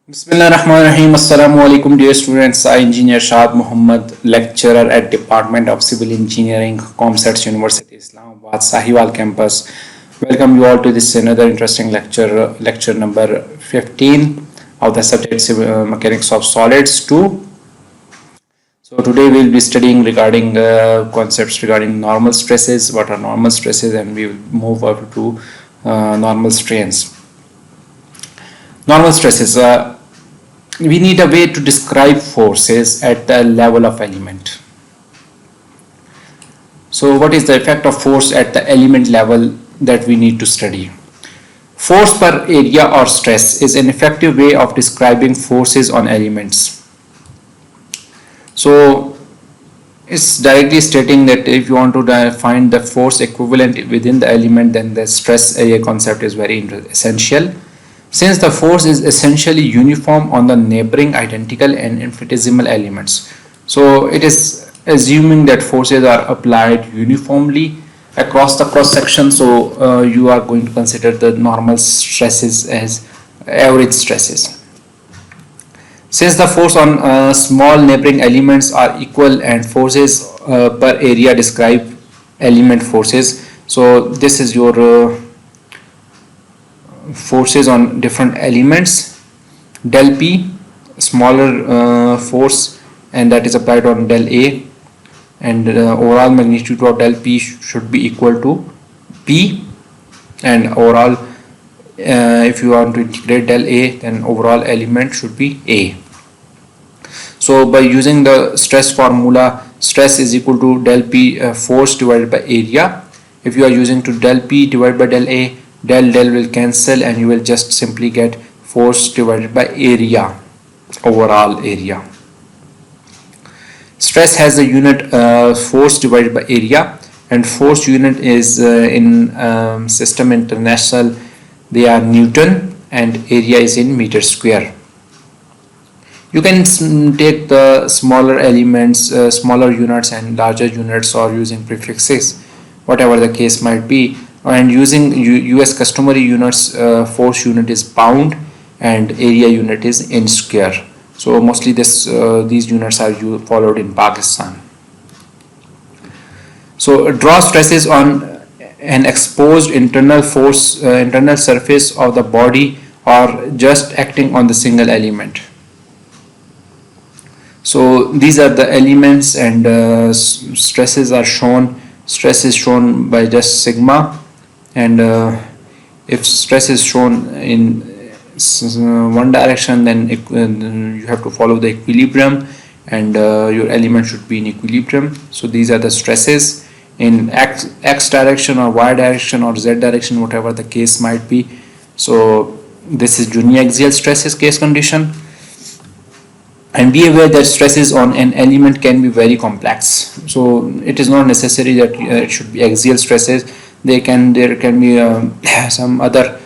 Bismillahirrahmanirrahim. Assalamu alaikum, dear students. I engineer Shad Muhammad, lecturer at Department of Civil Engineering, Comsats University, Islamabad, Sahiwal campus. Welcome you all to this another interesting lecture number 15 of the subject Mechanics of Solids 2. So today we'll be studying regarding concepts regarding normal stresses, what are normal stresses, and we will move up to normal strains. Normal stresses. We need a way to describe forces at the level of element. So what is the effect of force at the element level that we need to study? Force per area or stress is an effective way of describing forces on elements. So it's directly stating that if you want to find the force equivalent within the element, then the stress area concept is very essential. Since the force is essentially uniform on the neighboring identical and infinitesimal elements. So it is assuming that forces are applied uniformly across the cross section. So you are going to consider the normal stresses as average stresses. Since the force on small neighboring elements are equal and forces per area describe element forces. So this is your forces on different elements. Del P, smaller force, and that is applied on del A, and overall magnitude of del P should be equal to P, and overall if you want to integrate del A, then overall element should be A. So by using the stress formula, stress is equal to del P force divided by area. If you are using to del P divided by del A, del will cancel and you will just simply get force divided by area, overall area. Stress has the unit force divided by area, and force unit is in System International, they are Newton, and area is in meter square. You can take the smaller elements, smaller units and larger units, or using prefixes, whatever the case might be. And using US customary units, force unit is pound and area unit is inch square. So mostly these units are followed in Pakistan. So draw stresses on an exposed internal force, internal surface of the body, or just acting on the single element. So these are the elements, and stresses are shown. Stress is shown by just sigma. And if stress is shown in one direction, then you have to follow the equilibrium, and your element should be in equilibrium. So these are the stresses in x direction or y direction or z direction, whatever the case might be. So this is uniaxial stresses case condition. And be aware that stresses on an element can be very complex. So it is not necessary that it should be axial stresses. There can be some other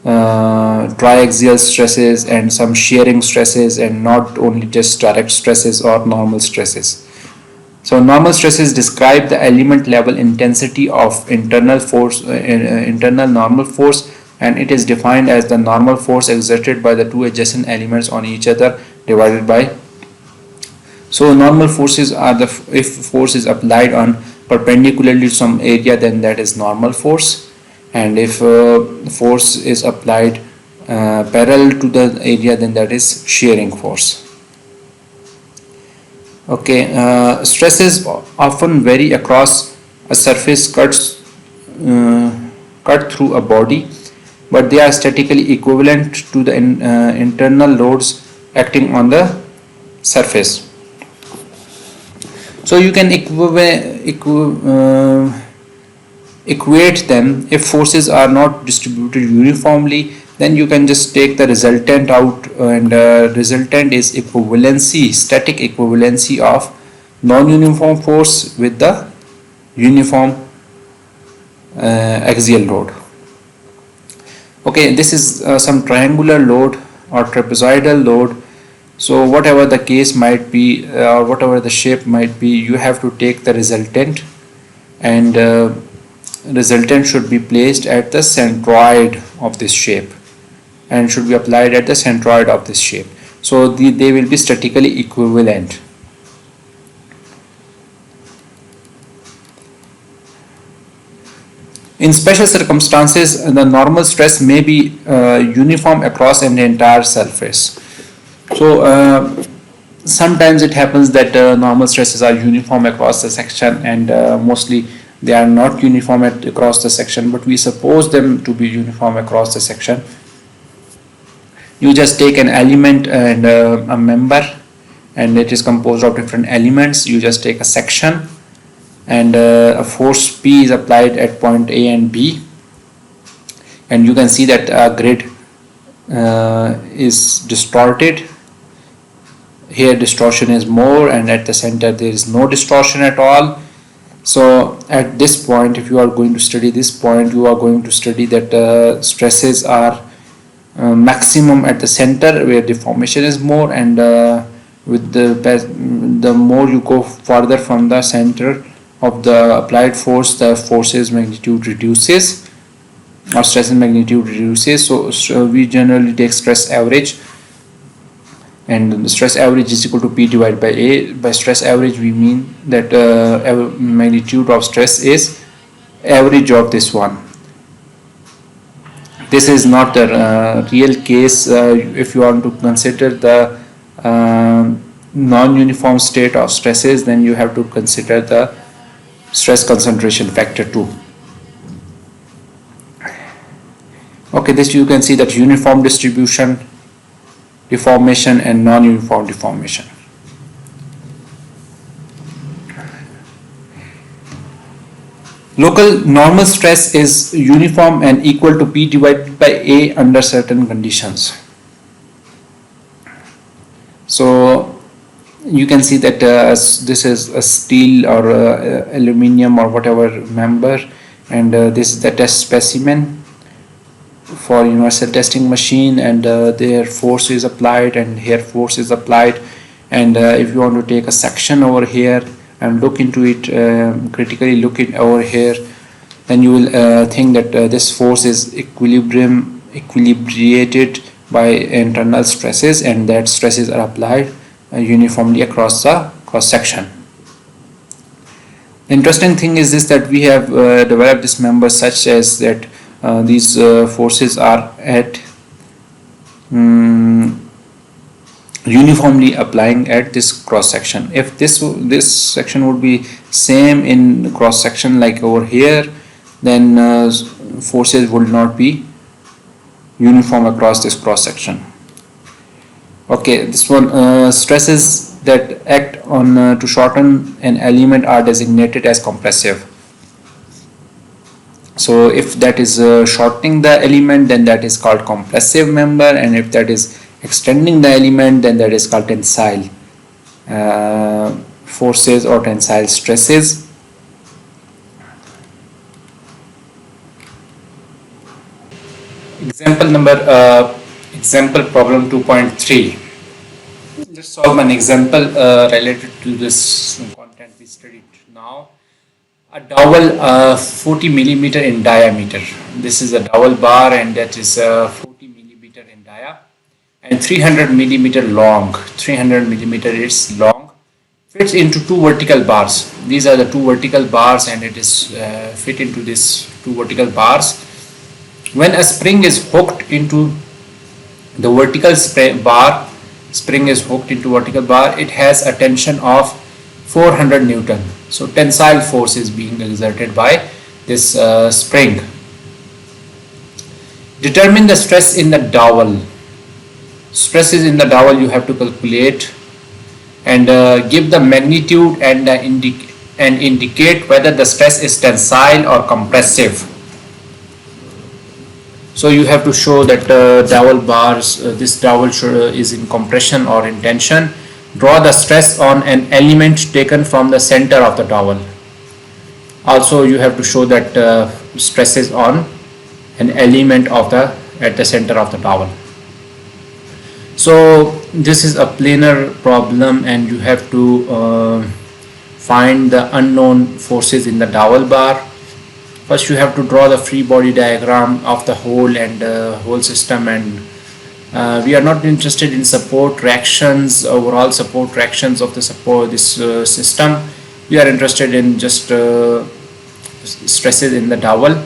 triaxial stresses and some shearing stresses, and not only just direct stresses or normal stresses. So normal stresses describe the element level intensity of internal force, internal normal force, and it is defined as the normal force exerted by the two adjacent elements on each other divided by. So normal forces are if force is applied on perpendicularly to some area, then that is normal force, and if force is applied parallel to the area, then that is shearing force. Okay, stresses often vary across a surface cut through a body, but they are statically equivalent to the internal loads acting on the surface. So you can equate them. If forces are not distributed uniformly, then you can just take the resultant out, and resultant is equivalency, static equivalency of non-uniform force with the uniform axial load. Okay, this is some triangular load or trapezoidal load. So whatever the case might be, or whatever the shape might be, you have to take the resultant, and resultant should be placed at the centroid of this shape, and should be applied at the centroid of this shape. So they will be statically equivalent. In special circumstances, the normal stress may be uniform across an entire surface. So sometimes it happens that normal stresses are uniform across the section, and mostly they are not uniform across the section, but we suppose them to be uniform across the section. You just take an element and a member, and it is composed of different elements. You just take a section, and a force P is applied at point A and B, and you can see that a grid is distorted. Here distortion is more, and at the center there is no distortion at all. So at this point, if you are going to study this point, you are going to study that stresses are maximum at the center where deformation is more, and with the more you go further from the center of the applied force, the force's magnitude reduces, or stress magnitude reduces. So we generally take stress average, and the stress average is equal to P divided by A. By stress average we mean that magnitude of stress is average of this one. This is not the real case. If you want to consider the non-uniform state of stresses, then you have to consider the stress concentration factor too. Okay, this you can see that uniform distribution, deformation, and non-uniform deformation. Local normal stress is uniform and equal to P divided by A under certain conditions. So you can see that this is a steel or aluminium or whatever member, and this is the test specimen for universal testing machine, and there force is applied and here force is applied, and if you want to take a section over here and look into it, critically look it over here, then you will think that this force is equilibrated by internal stresses, and that stresses are applied uniformly across the cross section. The interesting thing is this, that we have developed this member such as that these forces are at uniformly applying at this cross section. If this section would be same in cross section like over here, then forces would not be uniform across this cross section. Okay, this one, stresses that act on to shorten an element are designated as compressive. So if that is shortening the element, then that is called compressive member, and if that is extending the element, then that is called tensile forces or tensile stresses. Example problem 2.3. Let's solve an example related to this content we studied now. A dowel 40 millimeter in diameter. This is a dowel bar, and that is 40 millimeter in dia, and 300 millimeter long. 300 millimeter is long. Fits into two vertical bars. These are the two vertical bars, and it is fit into these two vertical bars. When a spring is hooked into the vertical bar, it has a tension of 400 Newton. So tensile force is being exerted by this spring. Determine the stress in the dowel. Stresses in the dowel you have to calculate, and give the magnitude and indicate whether the stress is tensile or compressive. So you have to show that dowel bars, this dowel is in compression or in tension. Draw the stress on an element taken from the center of the dowel. Also you have to show that stresses on an element at the center of the dowel. So this is a planar problem, and you have to find the unknown forces in the dowel bar. First you have to draw the free body diagram of the hole and whole system, and We are not interested in support reactions, overall support reactions of the system. We are interested in just stresses in the dowel.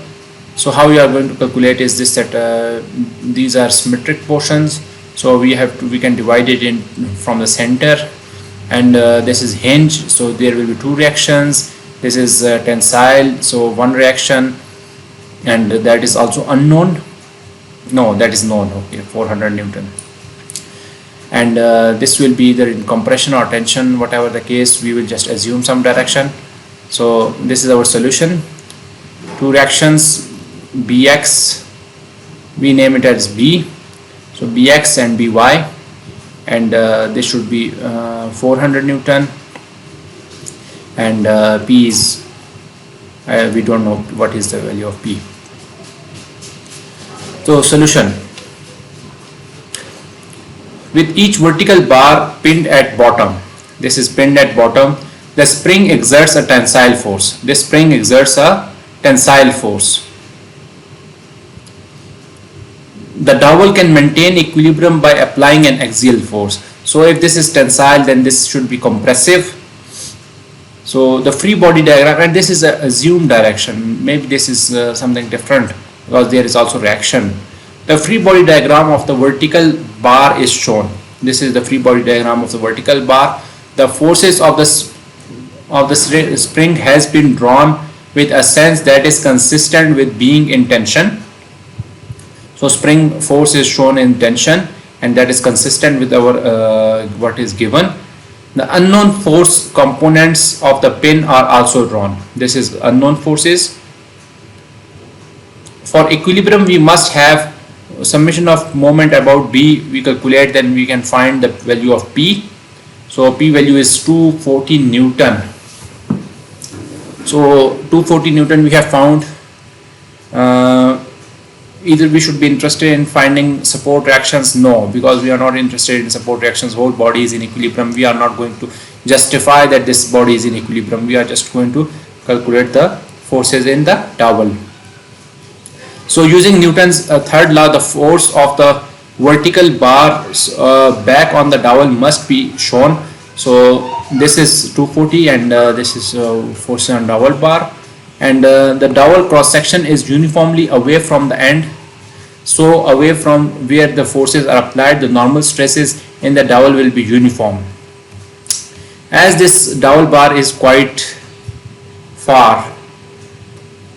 So how we are going to calculate is this, that these are symmetric portions. So we can divide it in from the center, and this is hinge. So there will be two reactions. This is tensile, so one reaction, and that is also unknown. No, that is known. Okay, 400 Newton. And this will be either in compression or tension, whatever the case. We will just assume some direction. So this is our solution. Two reactions, Bx, we name it as B. So Bx and By, and this should be 400 Newton, and P is we don't know what is the value of P. So solution: with each vertical bar pinned at bottom, this is pinned at bottom, the spring exerts a tensile force. This spring exerts a tensile force. The dowel can maintain equilibrium by applying an axial force. So if this is tensile, then this should be compressive. So the free body diagram, and this is a assumed direction, maybe this is something different because there is also reaction. The free body diagram of the vertical bar is shown. This is the free body diagram of the vertical bar. The forces of the spring has been drawn with a sense that is consistent with being in tension. So spring force is shown in tension, and that is consistent with our what is given. The unknown force components of the pin are also drawn. This is unknown forces. For equilibrium, we must have summation of moment about B. We calculate, then we can find the value of P. So P value is 240 Newton. So 240 Newton we have found. Either we should be interested in finding support reactions. No, because we are not interested in support reactions. Whole body is in equilibrium. We are not going to justify that this body is in equilibrium. We are just going to calculate the forces in the dowel. So using Newton's third law, the force of the vertical bar back on the dowel must be shown. So this is 240, and this is force on dowel bar, and the dowel cross section is uniformly away from the end. So away from where the forces are applied, the normal stresses in the dowel will be uniform. As this dowel bar is quite far,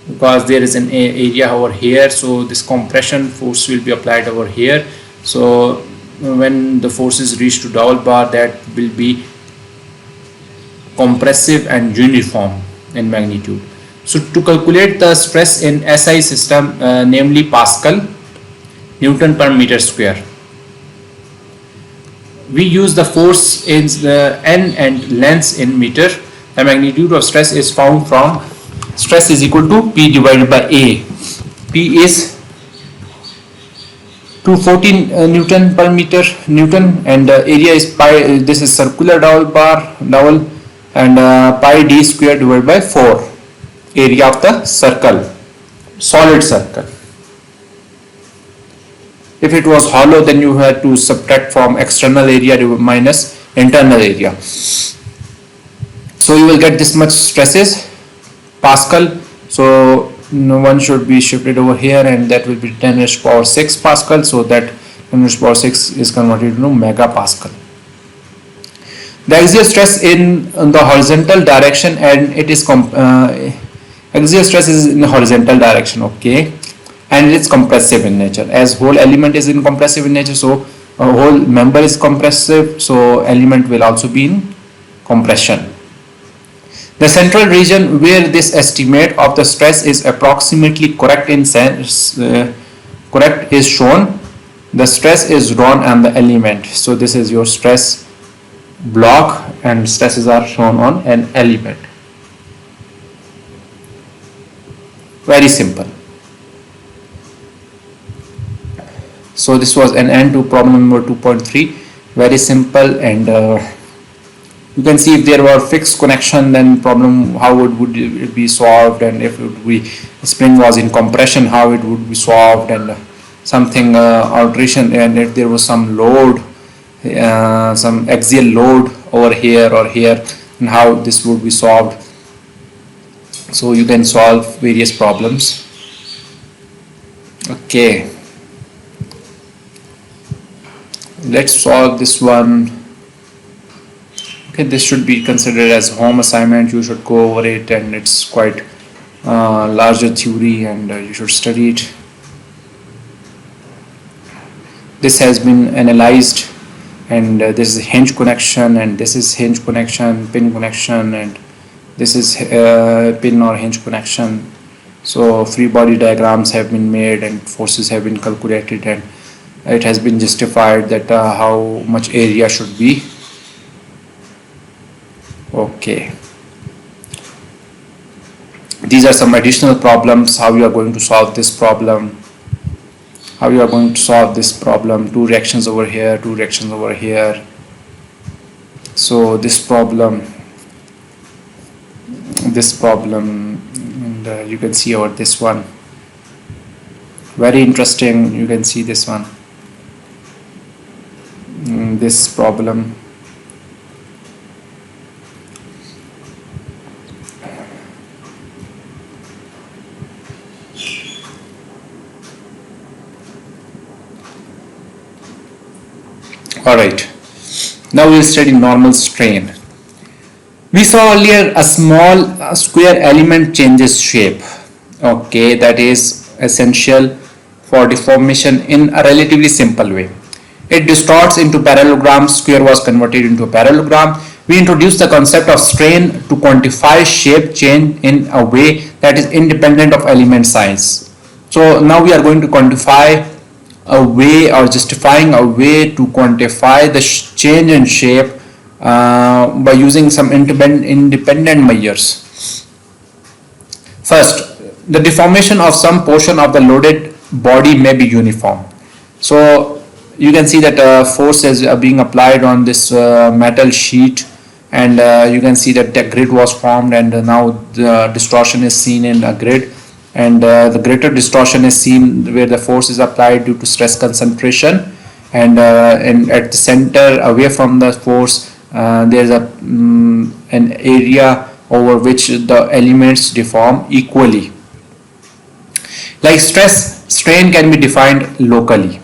because there is an area over here, so this compression force will be applied over here. So when the forces reach to dowel bar, that will be compressive and uniform in magnitude. So to calculate the stress in SI system, namely Pascal, Newton per meter square, we use the force in the N and lengths in meter. The magnitude of stress is found from stress is equal to P divided by A. P is 214 Newton per meter Newton, and area is pi. This is circular dowel, and pi d square divided by 4, area of the circle, solid circle. If it was hollow, then you had to subtract from external area minus internal area. So you will get this much stresses Pascal. So one should be shifted over here, and that will be 10 raised to power 6 Pascal. So that 10 raised to power 6 is converted to megapascal. The axial stress in the horizontal direction, and it is axial stress is in the horizontal direction, okay, and it's compressive in nature. As whole element is in compressive in nature, so a whole member is compressive, so element will also be in compression. The central region where this estimate of the stress is approximately correct in sense correct is shown. The stress is drawn on the element. So this is your stress block, and stresses are shown on an element. Very simple. So this was an end to problem number 2.3. Very simple, and you can see if there were fixed connection, then problem how would it be solved, and if it would be spring was in compression, how it would be solved, and something alteration, and if there was some load, some axial load over here or here, and how this would be solved. So you can solve various problems. Okay, let's solve this one. Okay, this should be considered as home assignment. You should go over it, and it's quite larger theory, and you should study it. This has been analyzed, and this is hinge connection, and this is hinge connection, pin connection, and this is pin or hinge connection. So free body diagrams have been made, and forces have been calculated, and it has been justified that how much area should be. Okay, these are some additional problems, how you are going to solve this problem. Two reactions over here, two reactions over here. So this problem, and you can see over this one, very interesting. You can see this one, this problem. Alright, now we will study normal strain. We saw earlier a small square element changes shape. Okay, that is essential for deformation in a relatively simple way. It distorts into parallelogram, square was converted into a parallelogram. We introduced the concept of strain to quantify shape change in a way that is independent of element size. So now we are going to quantify a way, or justifying a way to quantify the change in shape by using some independent measures. First, the deformation of some portion of the loaded body may be uniform. So you can see that force is being applied on this metal sheet, and you can see that the grid was formed, and now the distortion is seen in a grid, and the greater distortion is seen where the force is applied due to stress concentration, and at the center away from the force there is an area over which the elements deform equally. Like stress, strain can be defined locally.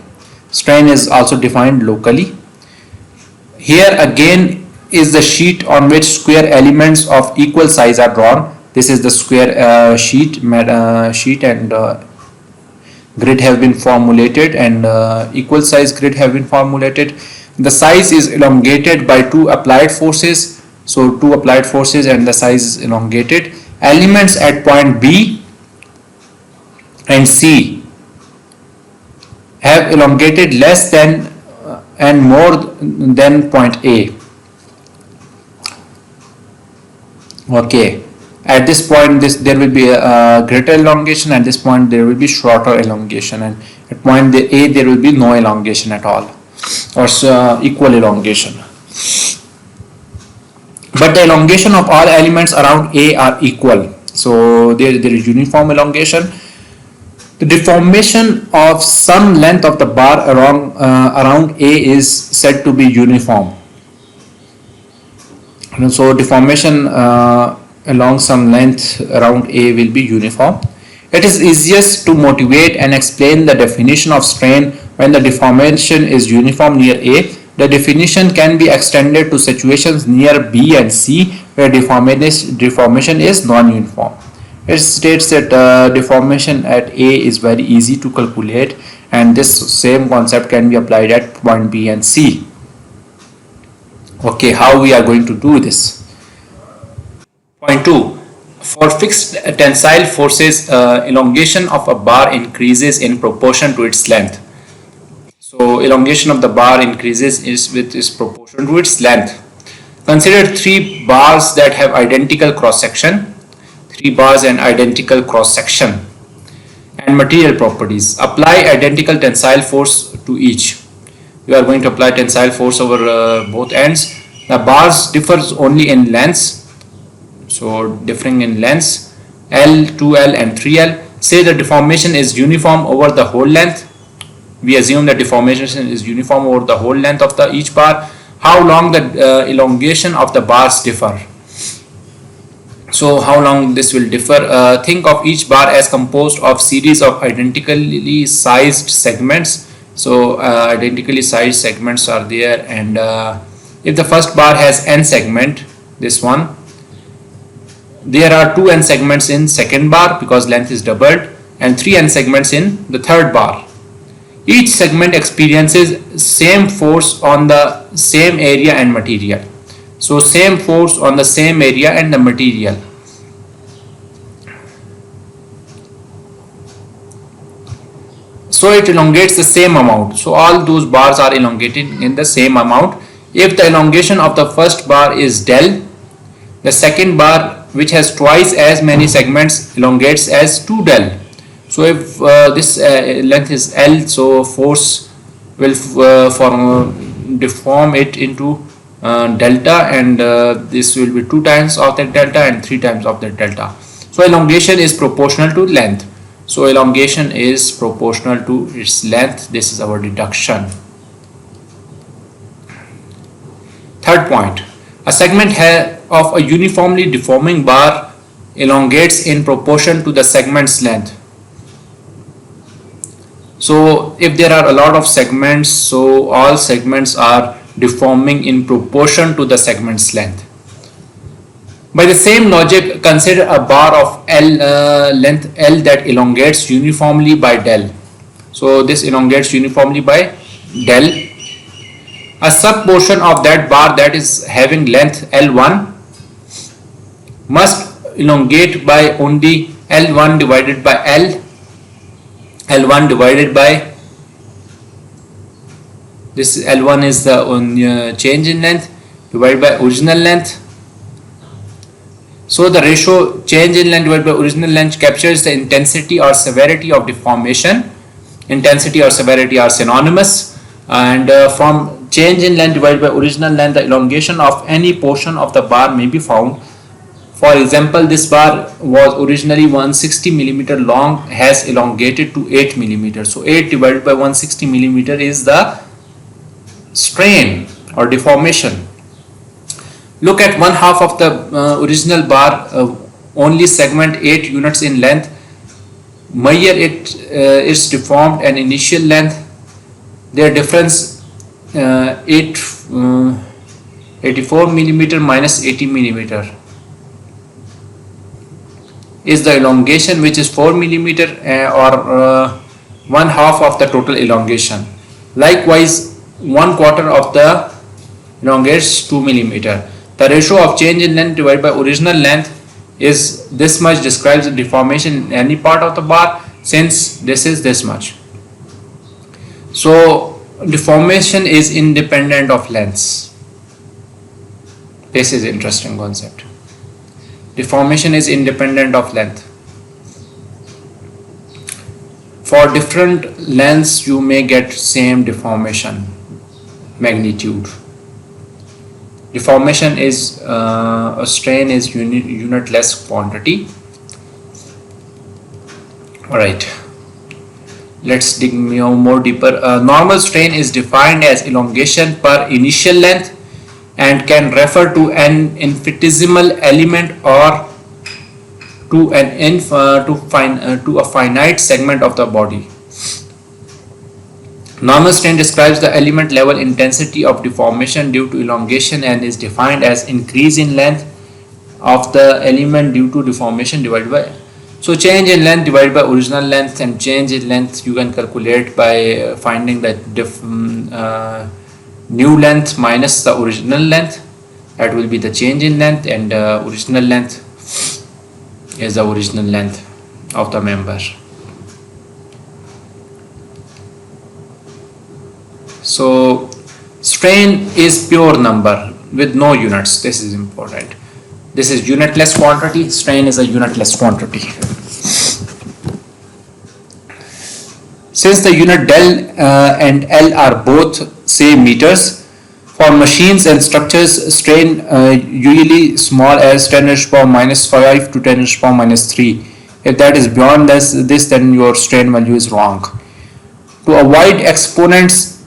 Strain is also defined locally. Here again is the sheet on which square elements of equal size are drawn. This is the square sheet, and grid have been formulated, and equal size grid have been formulated. The size is elongated by two applied forces. So two applied forces, and the size is elongated. Elements at point B and C have elongated less than and more than point A. Okay. At this point there will be a greater elongation, at this point there will be shorter elongation, and at point A there will be no elongation at all, or equal elongation. But the elongation of all elements around A are equal, so there is uniform elongation. The deformation of some length of the bar around A is said to be uniform. And so deformation along some length around A will be uniform. It is easiest to motivate and explain the definition of strain when the deformation is uniform near A. The definition can be extended to situations near B and C where deformation is non-uniform. It states that deformation at A is very easy to calculate, and this same concept can be applied at point B and C. Okay, how we are going to do this? Point 2. For fixed tensile forces, elongation of a bar increases in proportion to its length. So elongation of the bar increases is proportional to its length. Consider three bars that have identical cross section. Three bars and identical cross section. And material properties. Apply identical tensile force to each. You are going to apply tensile force over both ends. The bars differs only in lengths. So differing in lengths, L, 2L and 3L. Say the deformation is uniform over the whole length. we assume that deformation is uniform over the whole length of each bar. How long the elongation of the bars differ? So how long this will differ? Think of each bar as composed of series of identically sized segments. So identically sized segments are there, and if the first bar has n segment, this one, there are 2n segments in second bar because length is doubled, and 3n segments in the third bar. Each segment experiences same force on the same area and material. So same force on the same area and the material. So it elongates the same amount. So all those bars are elongated in the same amount. If the elongation of the first bar is del, the second bar, which has twice as many segments, elongates as 2 del. So if this length is L, so force will deform it into delta, and this will be 2 times of that delta and 3 times of that delta. So elongation is proportional to length. So elongation is proportional to its length. This is our deduction. Third point, a segment of a uniformly deforming bar elongates in proportion to the segment's length. So if there are a lot of segments, so all segments are deforming in proportion to the segment's length. By the same logic, consider a bar of length L that elongates uniformly by del. So this elongates uniformly by del. A sub portion of that bar that is having length L1 must elongate by only L1 divided by L1 divided by this. L1 is the change in length divided by original length. So the ratio change in length divided by original length captures the intensity or severity of deformation. Intensity or severity are synonymous, and from change in length divided by original length, the elongation of any portion of the bar may be found. For example, this bar was originally 160 millimeter long, has elongated to 8 millimeter. So 8 divided by 160 millimeter is the strain or deformation. Look at one half of the original bar, only segment 8 units in length. Measure it is deformed and initial length. Their difference 84 millimeter minus 80 millimeter is the elongation, which is 4 millimeter or one half of the total elongation. Likewise, 1/4 of the elongates 2 millimeter. The ratio of change in length divided by original length is this much, describes the deformation in any part of the bar, since this is this much. So deformation is independent of lengths. This is interesting concept. Deformation is independent of length. For different lengths you may get same deformation magnitude. Deformation is a strain is unitless quantity. Alright, let's dig more deeper. Normal strain is defined as elongation per initial length and can refer to an infinitesimal element or to a finite segment of the body. Normal strain describes the element level intensity of deformation due to elongation and is defined as increase in length of the element due to deformation divided by. So change in length divided by original length, and change in length you can calculate by finding that new length minus the original length. That will be the change in length, and original length is the original length of the member. So strain is pure number with no units. This is important. This is unitless quantity. Strain is a unitless quantity. Since the unit del and L are both say meters, for machines and structures, strain usually small as 10 raised to power minus 5 to 10 raised to power minus 3. If that is beyond this, then your strain value is wrong. To avoid exponents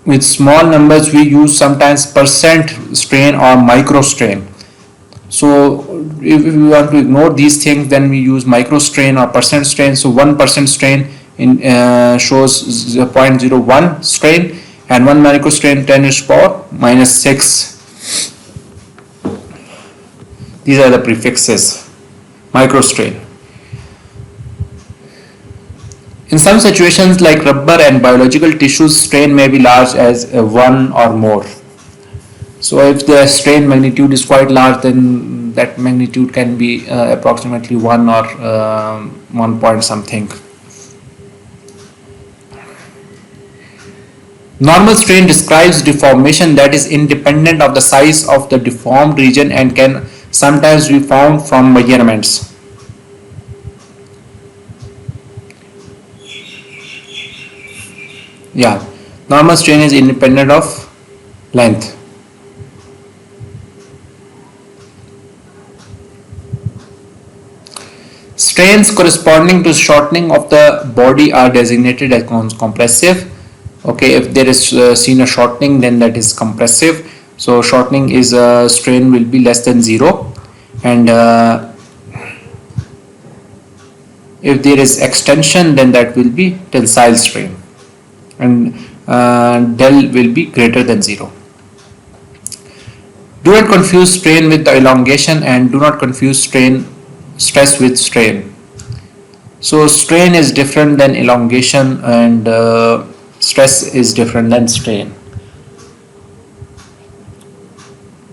with small numbers, we use sometimes percent strain or micro strain. So if we want to ignore these things, then we use micro strain or percent strain. So 1% strain in shows 0.01 strain, and 1 micro strain 10 is power minus 6. These are the prefixes. Micro strain. In some situations like rubber and biological tissues, strain may be large as 1 or more. So if the strain magnitude is quite large, then that magnitude can be approximately 1 or 1 point something. Normal strain describes deformation that is independent of the size of the deformed region and can sometimes be found from measurements. Yeah, normal strain is independent of length. Strains corresponding to shortening of the body are designated as compressive. Okay, if there is seen a shortening, then that is compressive. So shortening is strain will be less than 0, and if there is extension, then that will be tensile strain, and del will be greater than 0. Do not confuse strain with the elongation, and do not confuse stress with strain. So strain is different than elongation, and stress is different than strain.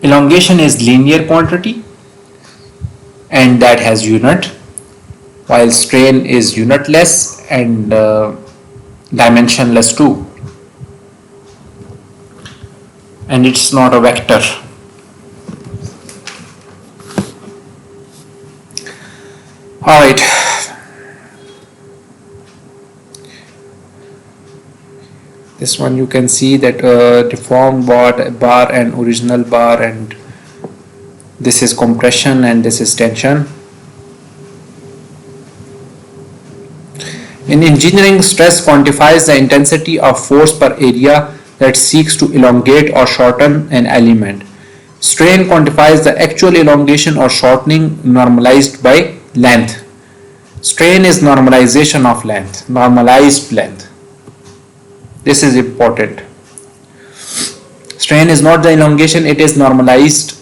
Elongation is linear quantity and that has unit, while strain is unitless and dimensionless too, and it's not a vector. Alright, this one you can see that deformed bar and original bar, and this is compression and this is tension. In engineering, stress quantifies the intensity of force per area that seeks to elongate or shorten an element. Strain quantifies the actual elongation or shortening normalized by length. Strain is normalization of length, normalized length. This is important. Strain is not the elongation, it is normalized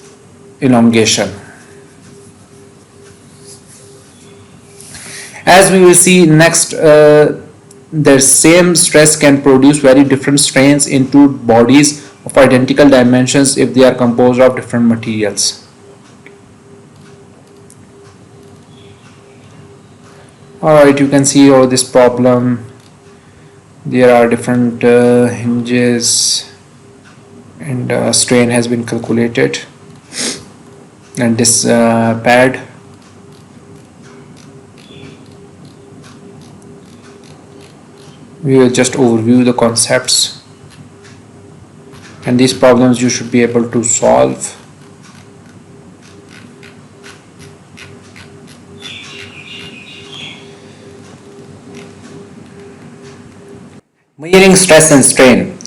elongation. As we will see next, the same stress can produce very different strains in two bodies of identical dimensions if they are composed of different materials. Alright, you can see over this problem there are different hinges, and strain has been calculated, and this pad. We will just overview the concepts, and these problems you should be able to solve. Measuring stress and strain.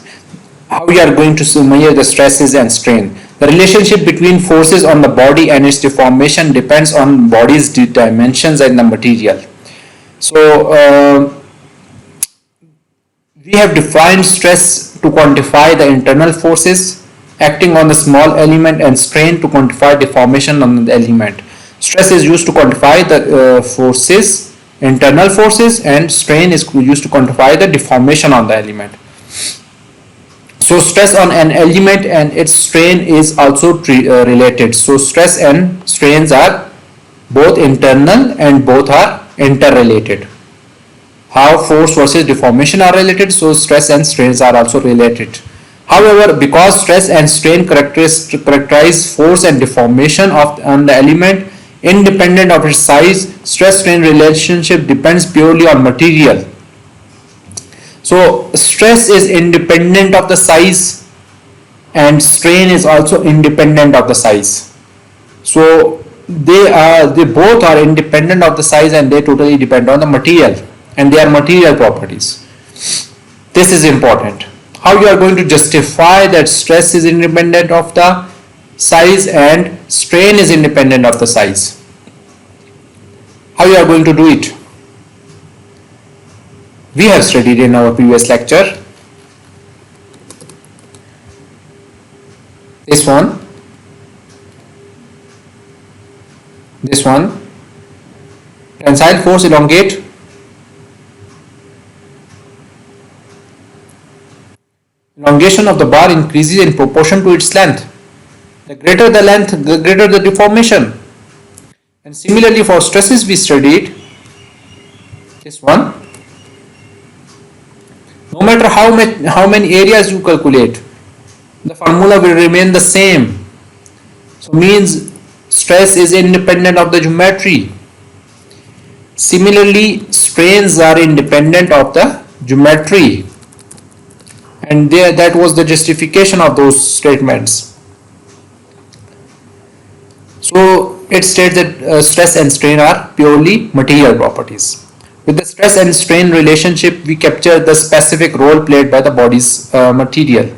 How we are going to measure the stresses and strain. The relationship between forces on the body and its deformation depends on body's dimensions and the material. So we have defined stress to quantify the internal forces acting on the small element, and strain to quantify deformation on the element. Stress is used to quantify the forces, internal forces, and strain is used to quantify the deformation on the element. So stress on an element and its strain is also related. So stress and strains are both internal and both are interrelated. How force versus deformation are related, so stress and strains are also related. However, because stress and strain characterize force and deformation on the element independent of its size, stress-strain relationship depends purely on material. So stress is independent of the size and strain is also independent of the size. So they both are independent of the size and they totally depend on the material, and they are material properties. This is important. How you are going to justify that stress is independent of the size and strain is independent of the size? How you are going to do it? We have studied in our previous lecture. This one, tensile force elongate, elongation of the bar increases in proportion to its length. The greater the length, the greater the deformation. And similarly for stresses we studied this one. No matter how many areas you calculate, the formula will remain the same. So means stress is independent of the geometry. Similarly, strains are independent of the geometry. And that was the justification of those statements. So it states that stress and strain are purely material properties. With the stress and strain relationship, we capture the specific role played by the body's material.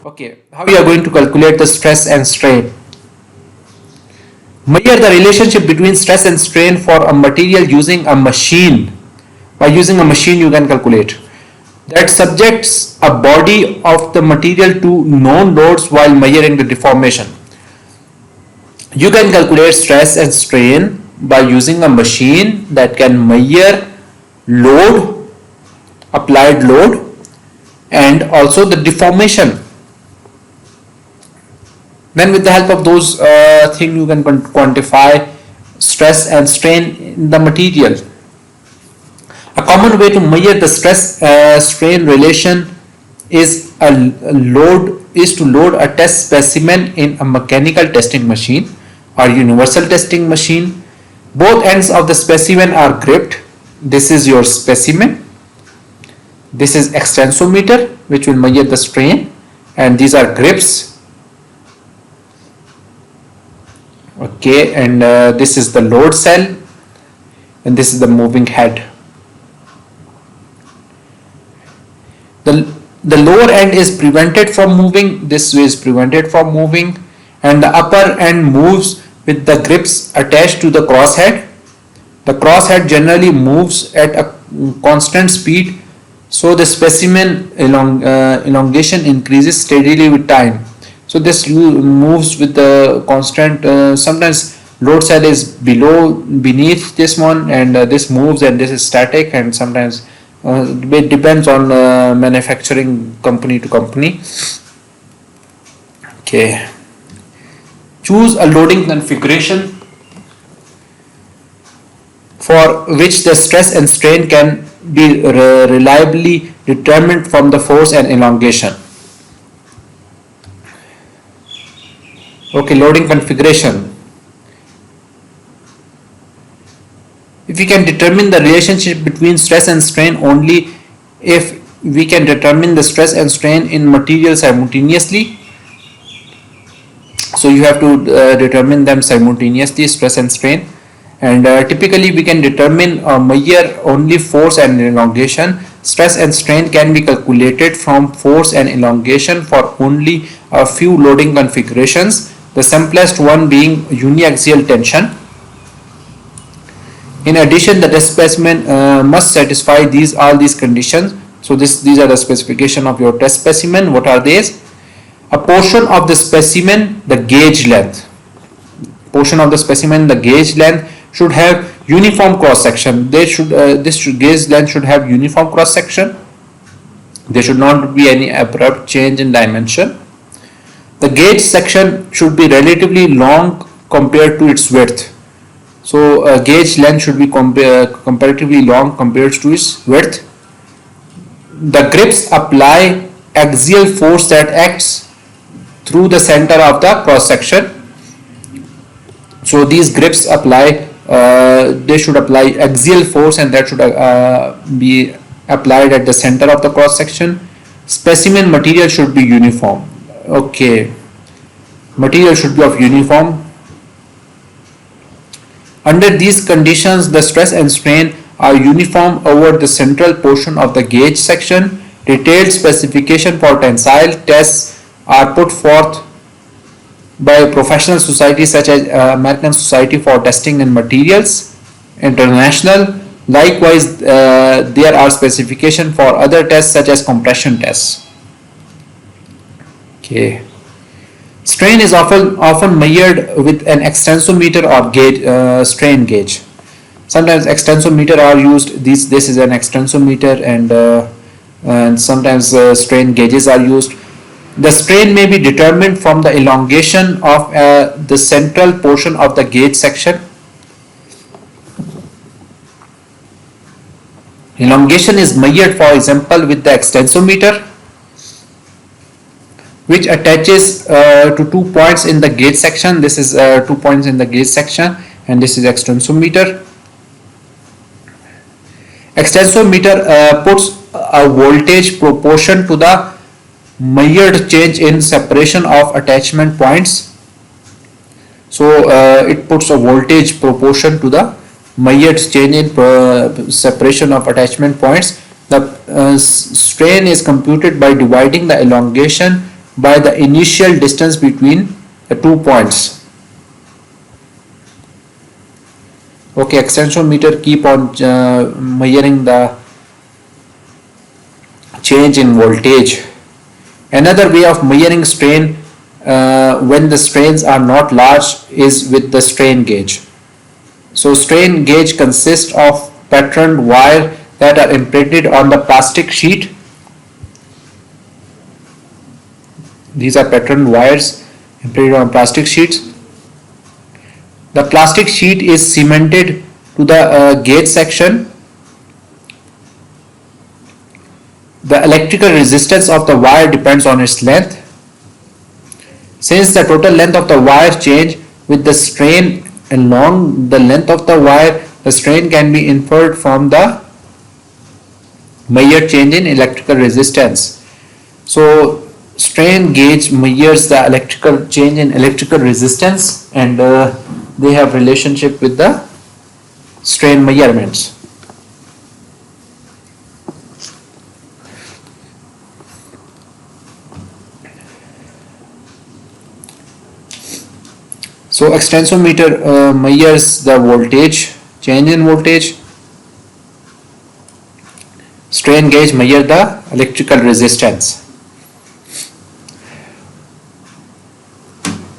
Okay, how we are going to calculate the stress and strain? Measure the relationship between stress and strain for a material using a machine. By using a machine, you can calculate that subjects a body of the material to known loads while measuring the deformation. You can calculate stress and strain by using a machine that can measure load, applied load, and also the deformation. Then with the help of those things you can quantify stress and strain in the material. A common way to measure the stress strain relation is to load a test specimen in a mechanical testing machine or universal testing machine. Both ends of the specimen are gripped. This is your specimen. This is extensometer, which will measure the strain, and these are grips. Okay, and this is the load cell, and this is the moving head. The lower end is prevented from moving. This is prevented from moving, and the upper end moves with the grips attached to the crosshead. The crosshead generally moves at a constant speed, so the specimen elongation increases steadily with time. So this moves with the constant. Sometimes load cell is beneath this one, and this moves, and this is static, and sometimes it depends on manufacturing company to company. Okay. Choose a loading configuration for which the stress and strain can be reliably determined from the force and elongation. Okay, loading configuration. If we can determine the relationship between stress and strain only if we can determine the stress and strain in material simultaneously. So you have to determine them simultaneously, stress and strain, and typically we can determine measure only force and elongation. Stress and strain can be calculated from force and elongation for only a few loading configurations, the simplest one being uniaxial tension. In addition, the test specimen must satisfy all these conditions. So these are the specification of your test specimen. What are these? A portion of the specimen, the gauge length. Portion of the specimen, the gauge length should have uniform cross section. This gauge length should have uniform cross section. There should not be any abrupt change in dimension. The gauge section should be relatively long compared to its width. So gauge length should be comparatively long compared to its width. The grips apply axial force that acts through the center of the cross section. So these grips apply, they should apply axial force, and that should be applied at the center of the cross section. Specimen material should be uniform. Okay, material should be of uniform. Under these conditions, the stress and strain are uniform over the central portion of the gauge section, Detailed specification for tensile tests are put forth by professional societies such as American Society for Testing and Materials International. Likewise, there are specifications for other tests such as compression tests. Okay. Strain is often measured with an extensometer or gauge, strain gauge. Sometimes extensometer are used. This is an extensometer, and sometimes strain gauges are used. The strain may be determined from the elongation of the central portion of the gauge section. Elongation is measured, for example, with the extensometer, which attaches to 2 points in the gauge section. This is 2 points in the gauge section, and this is extensometer. Extensometer puts a voltage proportion to the measured change in separation of attachment points. So it puts a voltage proportion to the measured change in separation of attachment points. The strain is computed by dividing the elongation by the initial distance between the 2 points. Okay, extensometer keep on measuring the change in voltage. Another way of measuring strain when the strains are not large is with the strain gauge. So strain gauge consists of patterned wire that are imprinted on the plastic sheet. These are patterned wires imprinted on plastic sheets. The plastic sheet is cemented to the gauge section. The electrical resistance of the wire depends on its length. Since the total length of the wire change with the strain along the length of the wire, the strain can be inferred from the measured change in electrical resistance. So strain gauge measures the electrical change in electrical resistance, and they have relationship with the strain measurements. So extensometer measures the voltage, change in voltage. Strain gauge measures the electrical resistance.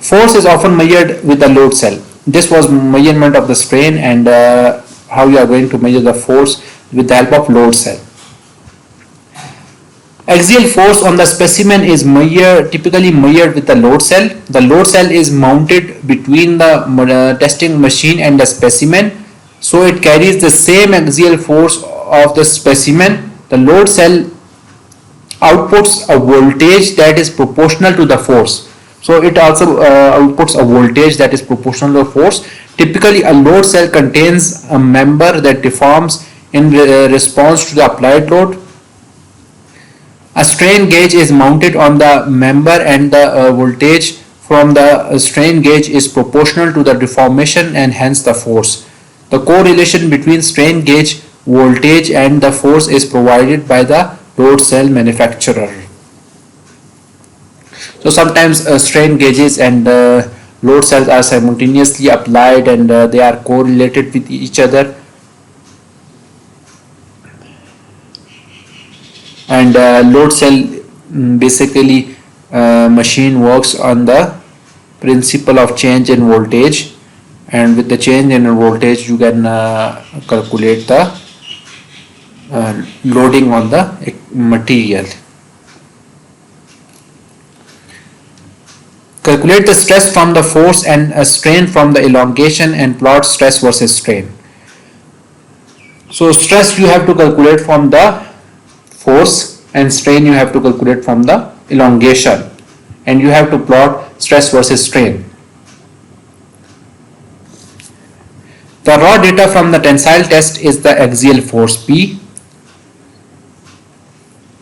Force is often measured with the load cell. This was measurement of the strain, and how you are going to measure the force with the help of load cell. Axial force on the specimen is typically measured with the load cell. The load cell is mounted between the testing machine and the specimen, so it carries the same axial force of the specimen. The load cell outputs a voltage that is proportional to the force. So it also outputs a voltage that is proportional to the force. Typically, a load cell contains a member that deforms in response to the applied load. A strain gauge is mounted on the member, and the voltage from the strain gauge is proportional to the deformation and hence the force. The correlation between strain gauge voltage and the force is provided by the load cell manufacturer. So sometimes strain gauges and load cells are simultaneously applied, and they are correlated with each other. And load cell basically machine works on the principle of change in voltage, and with the change in voltage you can calculate the loading on the material. Calculate the stress from the force and strain from the elongation, and plot stress versus strain. So stress you have to calculate from the force, and strain you have to calculate from the elongation, and you have to plot stress versus strain. The raw data from the tensile test is the axial force P,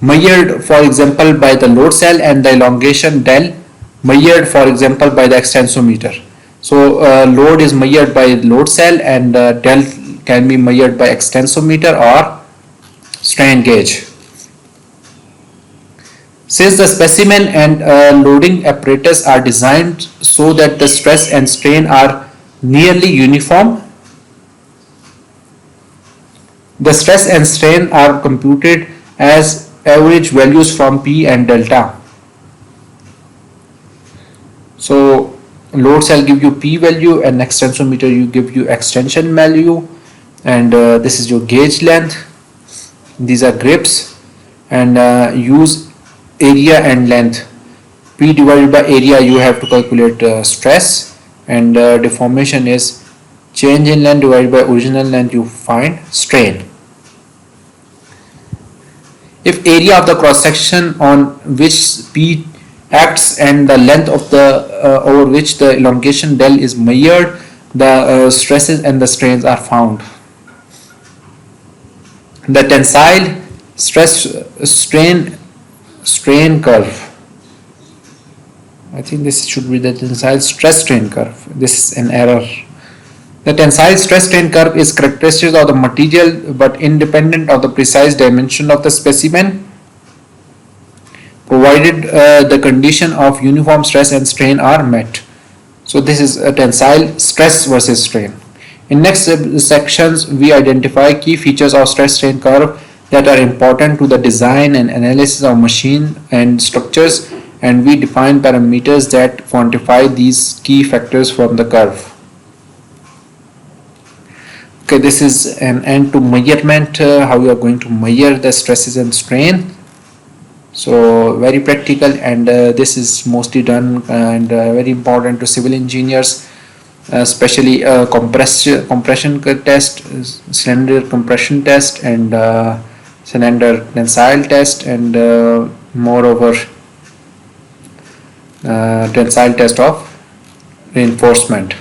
measured for example by the load cell, and the elongation del, measured for example by the extensometer. So load is measured by load cell, and del can be measured by extensometer or strain gauge. Since the specimen and loading apparatus are designed so that the stress and strain are nearly uniform, the stress and strain are computed as average values from P and delta. So load cell give you P value and extensometer you give you extension value, and this is your gauge length. These are grips, and use area and length. P divided by area you have to calculate stress, and deformation is change in length divided by original length, you find strain. If area of the cross section on which P acts and the length of the over which the elongation del is measured, the stresses and the strains are found. The tensile stress strain curve. I think this should be the tensile stress strain curve. This is an error. The tensile stress strain curve is characteristic of the material but independent of the precise dimension of the specimen, provided the condition of uniform stress and strain are met. So this is a tensile stress versus strain. In next sections, we identify key features of stress strain curve that are important to the design and analysis of machine and structures, and we define parameters that quantify these key factors from the curve. Okay, this is an end to measurement, how you are going to measure the stresses and strain. So very practical, and this is mostly done and very important to civil engineers, especially compression test, cylinder compression test, and cylinder tensile test, and moreover tensile test of reinforcement.